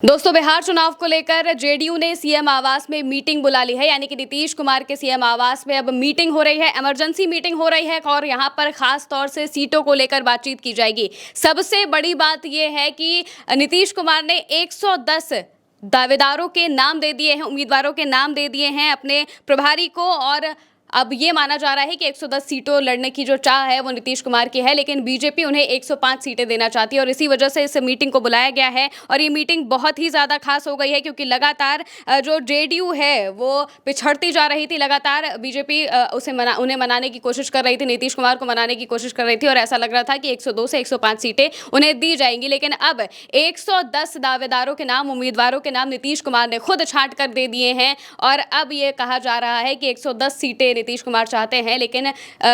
दोस्तों, बिहार चुनाव को लेकर जेडीयू ने सीएम आवास में मीटिंग बुला ली है। यानी कि नीतीश कुमार के सीएम आवास में अब मीटिंग हो रही है, इमरजेंसी मीटिंग हो रही है और यहां पर खास तौर से सीटों को लेकर बातचीत की जाएगी। सबसे बड़ी बात यह है कि नीतीश कुमार ने 110 दावेदारों के नाम दे दिए हैं, उम्मीदवारों के नाम दे दिए हैं अपने प्रभारी को। और अब ये माना जा रहा है कि 110 सीटों लड़ने की जो चाह है वो नीतीश कुमार की है, लेकिन बीजेपी उन्हें 105 सीटें देना चाहती है और इसी वजह से इस मीटिंग को बुलाया गया है। और ये मीटिंग बहुत ही ज़्यादा खास हो गई है क्योंकि लगातार जो जेडीयू है वो पिछड़ती जा रही थी। लगातार बीजेपी उन्हें मनाने की कोशिश कर रही थी, नीतीश कुमार को मनाने की कोशिश कर रही थी और ऐसा लग रहा था कि 102 से 105 सीटें उन्हें दी जाएंगी। लेकिन अब 110 दावेदारों के नाम, उम्मीदवारों के नाम नीतीश कुमार ने खुद छांट कर दे दिए हैं और अब ये कहा जा रहा है कि 110 सीटें नीतीश कुमार चाहते हैं। लेकिन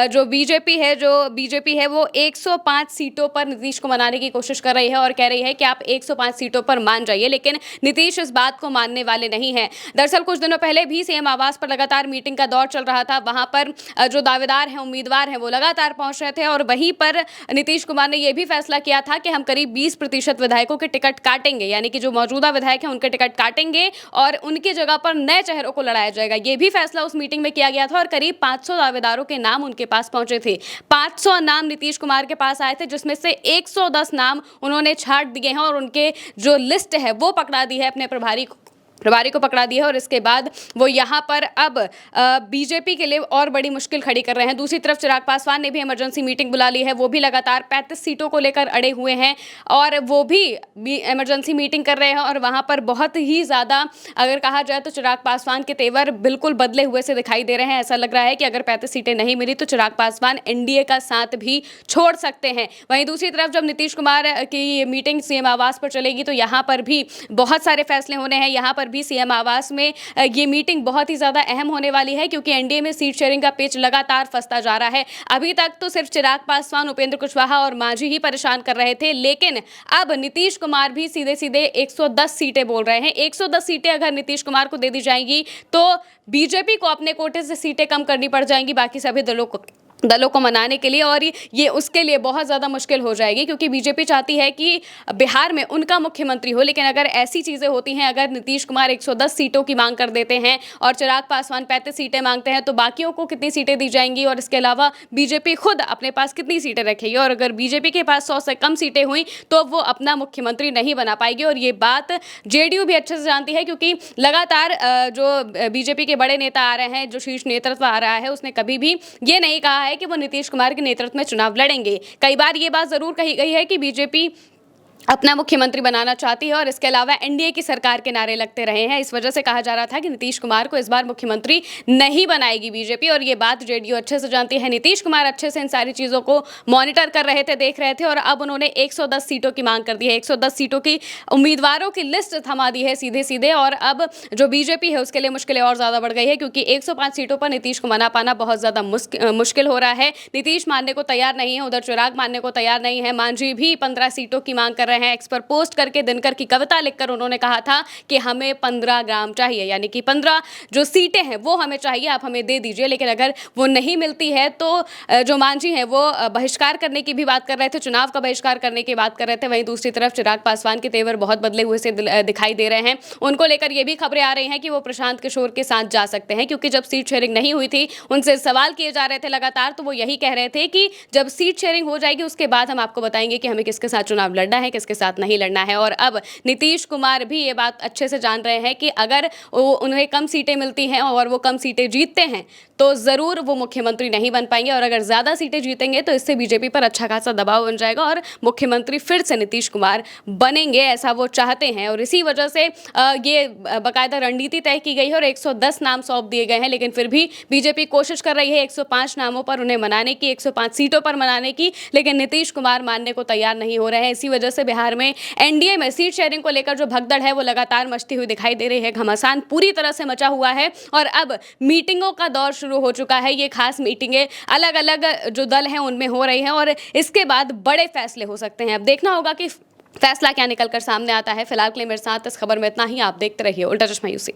जो बीजेपी है वो 105 सीटों पर नीतीश को मनाने की कोशिश कर रही है और कह रही है कि आप 105 सीटों पर मान जाइए। लेकिन नीतीश इस बात को मानने वाले नहीं हैं। दरअसल कुछ दिनों पहले भी सीएम आवास पर लगातार मीटिंग का दौर चल रहा था। वहां पर जो दावेदार हैं, उम्मीदवार हैं, वो लगातार पहुंच रहे थे और वहीं पर नीतीश कुमार ने यह भी फैसला किया था कि हम करीब 20% विधायकों के टिकट काटेंगे। यानी कि जो मौजूदा विधायक हैं उनके टिकट काटेंगे और उनकी जगह पर नए चेहरों को लड़ाया जाएगा। यह भी फैसला उस मीटिंग में किया गया था और करीब 500 दावेदारों के नाम उनके पास पहुंचे थे। 500 नाम नीतीश कुमार के पास आए थे, जिसमें से 110 नाम उन्होंने छांट दिए हैं और उनके जो लिस्ट है वो पकड़ा दी है, अपने प्रभारी को पकड़ा दिया है। और इसके बाद वो यहाँ पर अब बीजेपी के लिए और बड़ी मुश्किल खड़ी कर रहे हैं। दूसरी तरफ चिराग पासवान ने भी इमरजेंसी मीटिंग बुला ली है। वो भी लगातार 35 सीटों को लेकर अड़े हुए हैं और वो भी इमरजेंसी मीटिंग कर रहे हैं। और वहाँ पर बहुत ही ज़्यादा अगर कहा जाए तो चिराग पासवान के तेवर बिल्कुल बदले हुए से दिखाई दे रहे हैं। ऐसा लग रहा है कि अगर 35 सीटें नहीं मिली तो चिराग पासवान एनडीए का साथ भी छोड़ सकते हैं। वहीं दूसरी तरफ जब नीतीश कुमार की मीटिंग सीएम आवास पर चलेगी तो यहाँ पर भी बहुत सारे फैसले होने हैं। यहाँ पर भी सीएम आवास में ये मीटिंग बहुत ही ज्यादा अहम होने वाली है क्योंकि एनडीए में सीट शेयरिंग का पेच लगातार फंसता जा रहा है। अभी तक तो सिर्फ चिराग पासवान, उपेंद्र कुशवाहा और मांझी ही परेशान कर रहे थे, लेकिन अब नीतीश कुमार भी सीधे सीधे 110 सीटें बोल रहे हैं। 110 सीटें अगर नीतीश कुमार को दे दी जाएंगी तो बीजेपी को अपने कोटे से सीटें कम करनी पड़ जाएंगी बाकी सभी दलों को मनाने के लिए। और ये उसके लिए बहुत ज़्यादा मुश्किल हो जाएगी क्योंकि बीजेपी चाहती है कि बिहार में उनका मुख्यमंत्री हो। लेकिन अगर ऐसी चीज़ें होती हैं, अगर नीतीश कुमार 110 सीटों की मांग कर देते हैं और चिराग पासवान 35 सीटें मांगते हैं तो बाकियों को कितनी सीटें दी जाएंगी और इसके अलावा बीजेपी खुद अपने पास कितनी सीटें रखेगी। और अगर बीजेपी के पास 100 से कम सीटें हुई तो वो अपना मुख्यमंत्री नहीं बना पाएगी। और ये बात जेडीयू भी अच्छे से जानती है क्योंकि लगातार जो बीजेपी के बड़े नेता आ रहे हैं, जो शीर्ष नेतृत्व आ रहा है, उसने कभी भी ये नहीं कहा है कि वो नीतीश कुमार के नेतृत्व में चुनाव लड़ेंगे। कई बार ये बात जरूर कही गई है कि बीजेपी अपना मुख्यमंत्री बनाना चाहती है और इसके अलावा एनडीए की सरकार के नारे लगते रहे हैं। इस वजह से कहा जा रहा था कि नीतीश कुमार को इस बार मुख्यमंत्री नहीं बनाएगी बीजेपी और ये बात जेडीयू अच्छे से जानती है। नीतीश कुमार अच्छे से इन सारी चीज़ों को मॉनिटर कर रहे थे, देख रहे थे और अब उन्होंने 110 सीटों की मांग कर दी है। 110 सीटों की उम्मीदवारों की लिस्ट थमा दी है सीधे सीधे। और अब जो बीजेपी है उसके लिए मुश्किलें और ज़्यादा बढ़ गई है क्योंकि 105 सीटों पर नीतीश को मना पाना बहुत ज़्यादा मुश्किल हो रहा है। नीतीश मानने को तैयार नहीं है, उधर चिराग मानने को तैयार नहीं है, मांझी भी 15 सीटों की मांग कर रहे हैं। एक्स पर पोस्ट करके दिनकर की कविता लिखकर उन्होंने कहा था कि हमें 15 ग्राम चाहिए, यानी कि 15 जो सीटें हैं वो हमें चाहिए, आप हमें दे दीजिए। लेकिन अगर वो नहीं मिलती है तो जो मांझी हैं वो बहिष्कार करने की भी बात कर रहे थे, चुनाव का बहिष्कार करने की बात कर रहे थे। वहीं दूसरी तरफ चिराग पासवान के तेवर बहुत बदले हुए से दिखाई दे रहे हैं। उनको लेकर ये भी खबरें आ रही हैं कि वो प्रशांत किशोर के साथ जा सकते हैं क्योंकि जब सीट शेयरिंग नहीं हुई थी, उनसे सवाल किए जा रहे थे लगातार, तो वो यही कह रहे थे कि जब सीट शेयरिंग हो जाएगी उसके बाद हम आपको बताएंगे कि हमें किसके साथ चुनाव लड़ना है, किसके साथ नहीं लड़ना है। और अब नीतीश कुमार भी ये बात अच्छे से जान रहे हैं कि अगर उन्हें कम सीटें मिलती हैं और वो कम सीटें जीतते हैं तो ज़रूर वो मुख्यमंत्री नहीं बन पाएंगे और अगर ज़्यादा सीटें जीतेंगे तो इससे बीजेपी पर अच्छा खासा दबाव बन जाएगा और मुख्यमंत्री फिर से नीतीश कुमार बनेंगे, ऐसा वो चाहते हैं। और इसी वजह से ये बाकायदा रणनीति तय की गई है और 110 नाम सौंप दिए गए हैं। लेकिन फिर भी बीजेपी कोशिश कर रही है 105 नामों पर उन्हें मनाने की, 105 सीटों पर मनाने की, लेकिन नीतीश कुमार मानने को तैयार नहीं हो रहे हैं। इसी वजह से बिहार में एनडीए में सीट शेयरिंग को लेकर जो भगदड़ है वो लगातार मचती हुई दिखाई दे रही है। घमासान पूरी तरह से मचा हुआ है और अब मीटिंगों का दौर शुरू हो चुका है। ये खास मीटिंगें अलग अलग जो दल हैं उनमें हो रही हैं और इसके बाद बड़े फैसले हो सकते हैं। अब देखना होगा कि फैसला क्या निकल कर सामने आता है। फिलहाल के लिए मेरे साथ इस खबर में इतना ही। आप देखते रहिए उल्टा चश्मा यूसी।